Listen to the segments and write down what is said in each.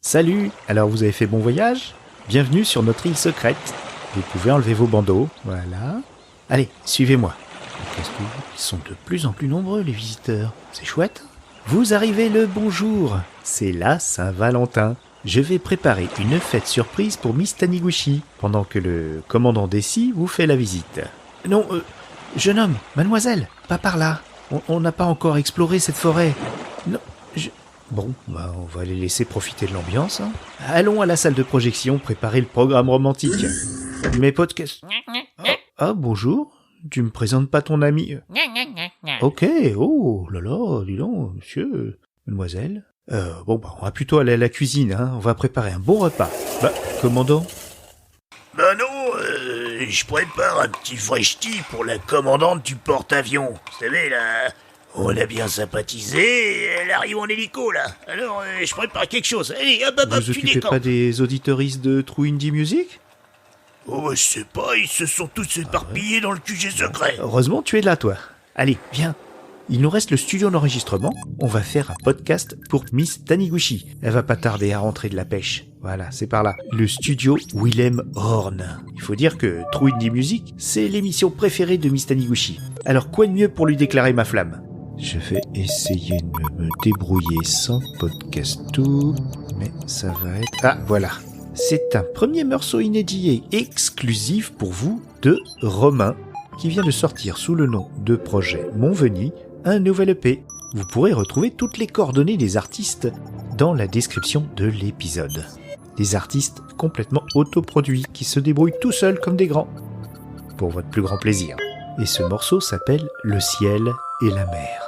Salut! Alors vous avez fait bon voyage? Bienvenue sur notre île secrète. Vous pouvez enlever vos bandeaux, voilà. Allez, suivez-moi. Qu'est-ce que ils sont de plus en plus nombreux les visiteurs. C'est chouette. Vous arrivez le bonjour. C'est la Saint-Valentin. Je vais préparer une fête surprise pour Miss Taniguchi, pendant que le commandant Desi vous fait la visite. Non, jeune homme, mademoiselle, pas par là. On n'a pas encore exploré cette forêt. Non, Bon, on va les laisser profiter de l'ambiance. Hein. Allons à la salle de projection préparer le programme romantique. Mes podcasts... Ah, bonjour. Tu me présentes pas ton ami... Ok, oh là là, dis donc, monsieur, mademoiselle. On va plutôt aller à la cuisine, hein. On va préparer un bon repas. Commandant? Non, je prépare un petit fresh tea pour la commandante du porte-avions. Vous savez, là, on a bien sympathisé, elle arrive en hélico, là. Alors, je prépare quelque chose. Allez, hop, Vous occupez pas des auditoristes de True Indie Music? Oh, je sais pas, ils se sont tous éparpillés dans le QG secret. Heureusement, tu es là, toi. Allez, viens. Il nous reste le studio d'enregistrement. On va faire un podcast pour Miss Taniguchi. Elle va pas tarder à rentrer de la pêche. Voilà, c'est par là. Le studio Willem Horn. Il faut dire que True Indie Music, c'est l'émission préférée de Miss Taniguchi. Alors quoi de mieux pour lui déclarer ma flamme? Je vais essayer de me débrouiller sans podcast tout, mais ça va être... Ah, voilà. C'est un premier morceau inédit et exclusif pour vous de Romain, qui vient de sortir sous le nom de projet Montveni, un nouvel EP. Vous pourrez retrouver toutes les coordonnées des artistes dans la description de l'épisode. Des artistes complètement autoproduits qui se débrouillent tout seuls comme des grands. Pour votre plus grand plaisir. Et ce morceau s'appelle Le ciel et la mer.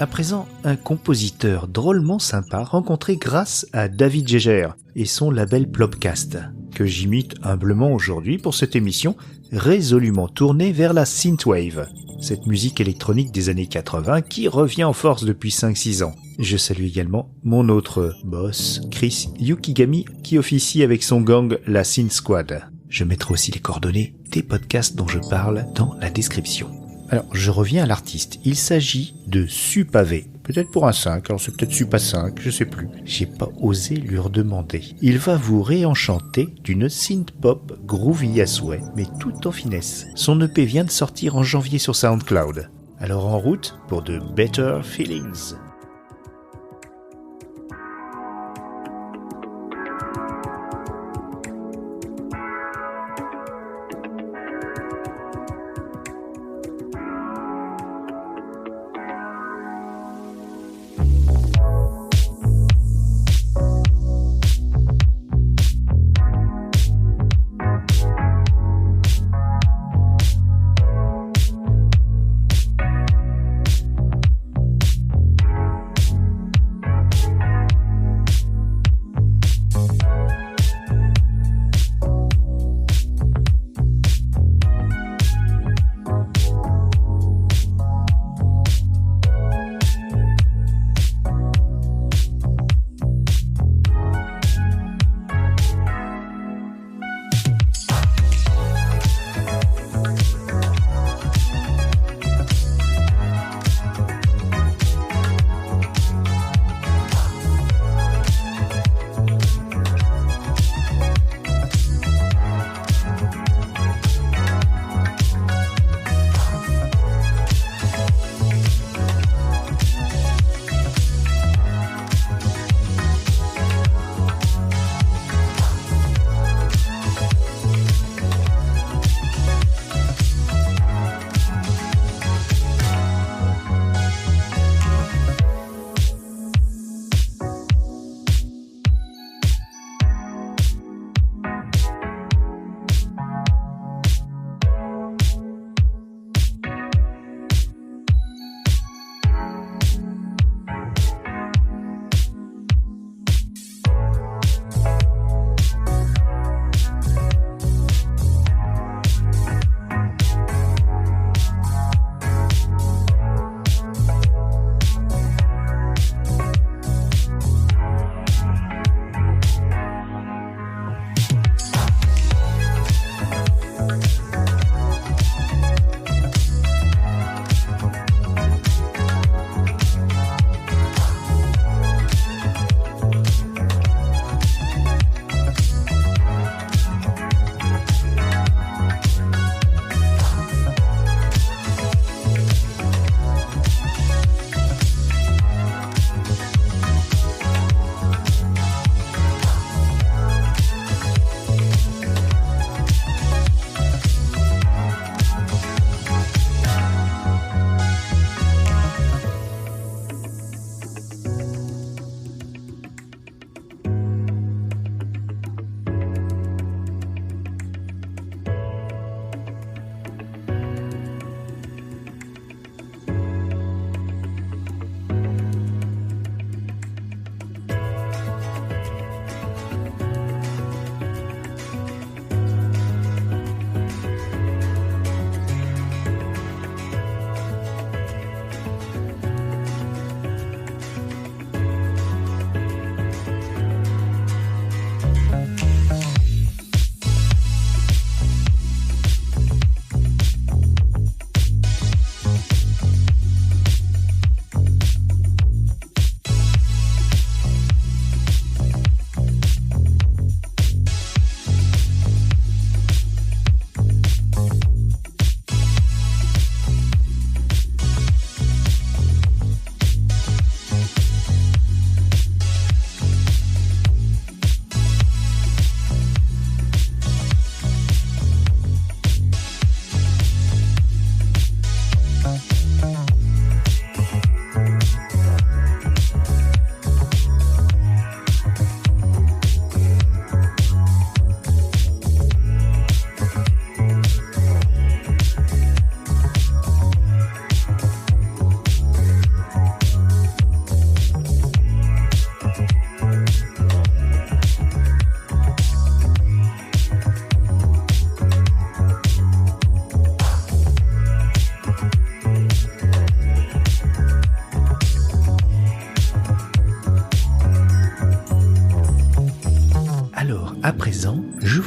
À présent, un compositeur drôlement sympa rencontré grâce à David Geiger et son label Plopcast, que j'imite humblement aujourd'hui pour cette émission résolument tournée vers la synthwave, cette musique électronique des années 80 qui revient en force depuis 5-6 ans. Je salue également mon autre boss, Chris Yukigami, qui officie avec son gang la Synth Squad. Je mettrai aussi les coordonnées des podcasts dont je parle dans la description. Alors, je reviens à l'artiste. Il s'agit de Supavé. Peut-être pour un 5, alors c'est peut-être Supa 5, je sais plus. J'ai pas osé lui redemander. Il va vous réenchanter d'une synth-pop groovy à souhait, mais tout en finesse. Son EP vient de sortir en janvier sur SoundCloud. Alors en route pour de Better Feelings.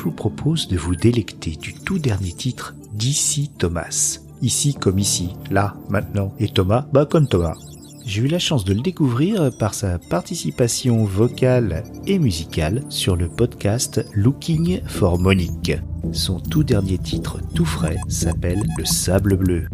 vous propose de vous délecter du tout dernier titre d'Ici Thomas. Ici comme ici, là, maintenant. Et Thomas, comme Thomas. J'ai eu la chance de le découvrir par sa participation vocale et musicale sur le podcast Looking for Monique. Son tout dernier titre tout frais s'appelle Le Sable Bleu.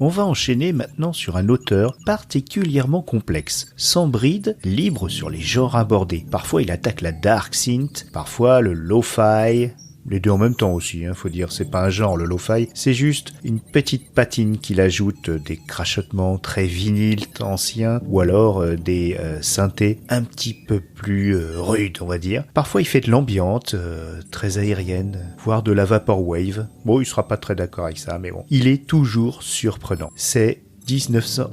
On va enchaîner maintenant sur un auteur particulièrement complexe, sans bride, libre sur les genres abordés. Parfois il attaque la dark synth, parfois le lo-fi, les deux en même temps aussi, faut dire, c'est pas un genre le lo-fi, c'est juste une petite patine qu'il ajoute des crachotements très vinyles anciens, ou alors des synthés un petit peu plus rudes, on va dire. Parfois il fait de l'ambiante, très aérienne, voire de la vaporwave. Bon, il sera pas très d'accord avec ça, mais bon. Il est toujours surprenant. C'est 1900...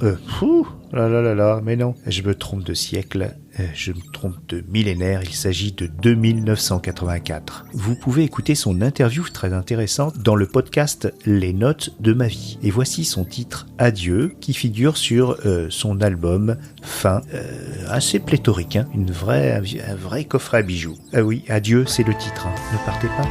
mais non, je me trompe de siècle, je me trompe de millénaire, il s'agit de 2984. Vous pouvez écouter son interview très intéressante dans le podcast Les Notes de ma vie. Et voici son titre Adieu, qui figure sur son album Fin, assez pléthorique, un vrai coffret à bijoux. Ah oui, Adieu, c'est le titre, ne partez pas.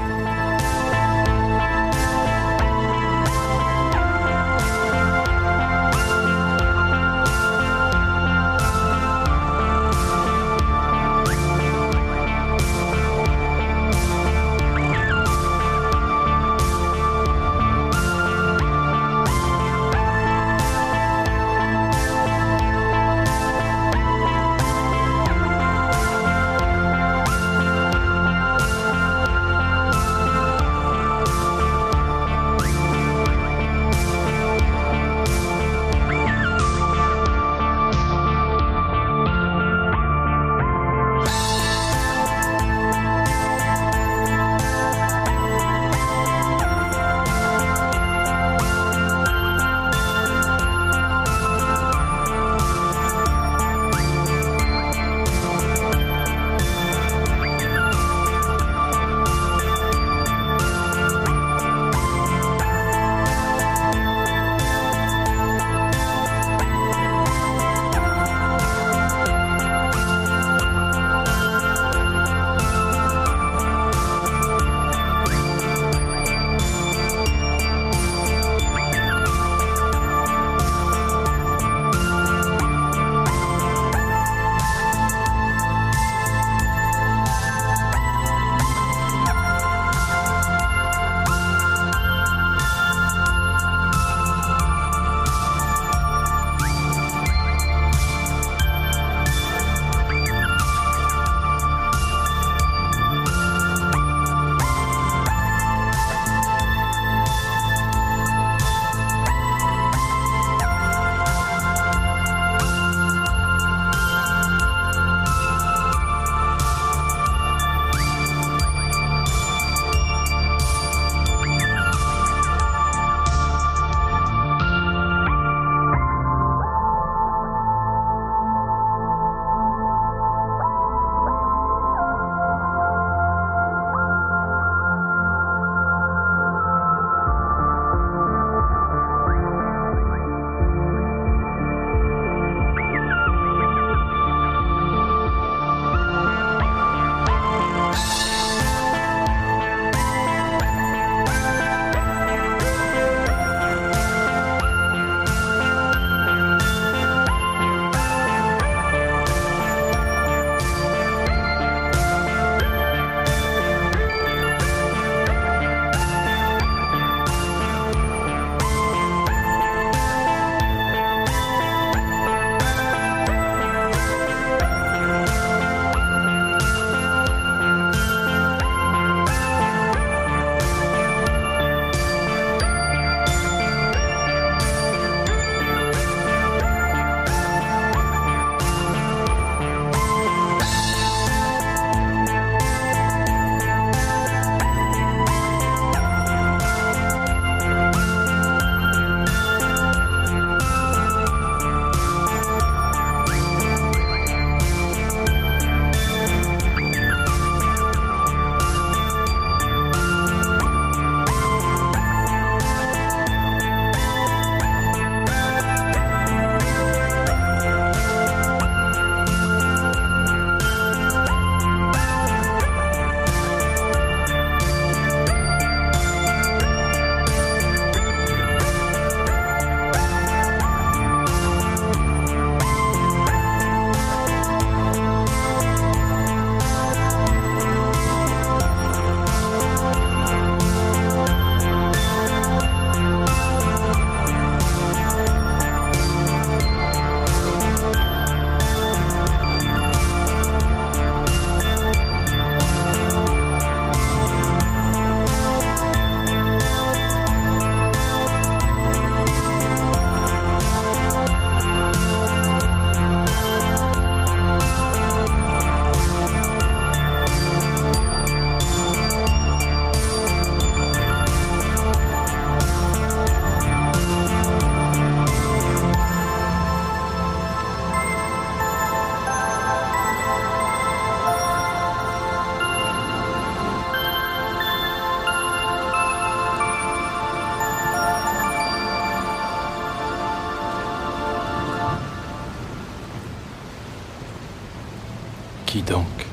Qui donc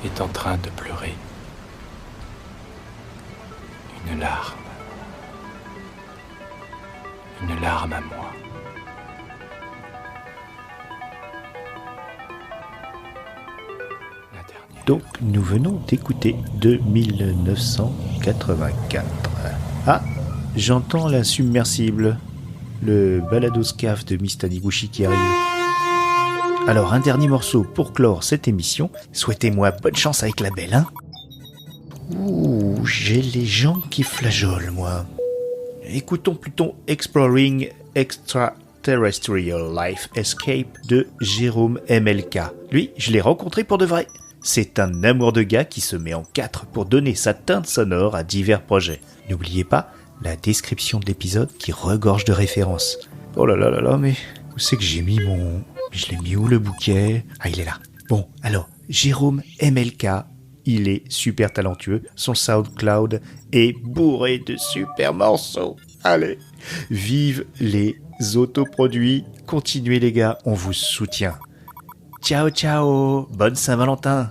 est en train de pleurer? Une larme. Une larme à moi. La dernière. Donc, nous venons d'écouter de 1984. Ah, j'entends la submersible, le balados-caf de Miss Taniguchi qui arrive. Alors, un dernier morceau pour clore cette émission. Souhaitez-moi bonne chance avec la belle, hein? Ouh, j'ai les jambes qui flageolent, moi. Écoutons plutôt Exploring Extraterrestrial Life Escape de Jérôme MLK. Lui, je l'ai rencontré pour de vrai. C'est un amour de gars qui se met en quatre pour donner sa teinte sonore à divers projets. N'oubliez pas la description de l'épisode qui regorge de références. Oh là là là là, mais où c'est que j'ai mis mon... Je l'ai mis où le bouquet? Ah, il est là. Bon, alors, Jérôme MLK, il est super talentueux. Son SoundCloud est bourré de super morceaux. Allez, vive les autoproduits. Continuez les gars, on vous soutient. Ciao ciao, bonne Saint-Valentin.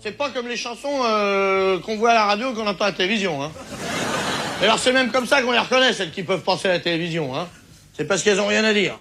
C'est pas comme les chansons qu'on voit à la radio ou qu'on entend à la télévision. Hein. Alors c'est même comme ça qu'on les reconnaît, celles qui peuvent passer à la télévision. Hein. C'est parce qu'elles ont rien à dire.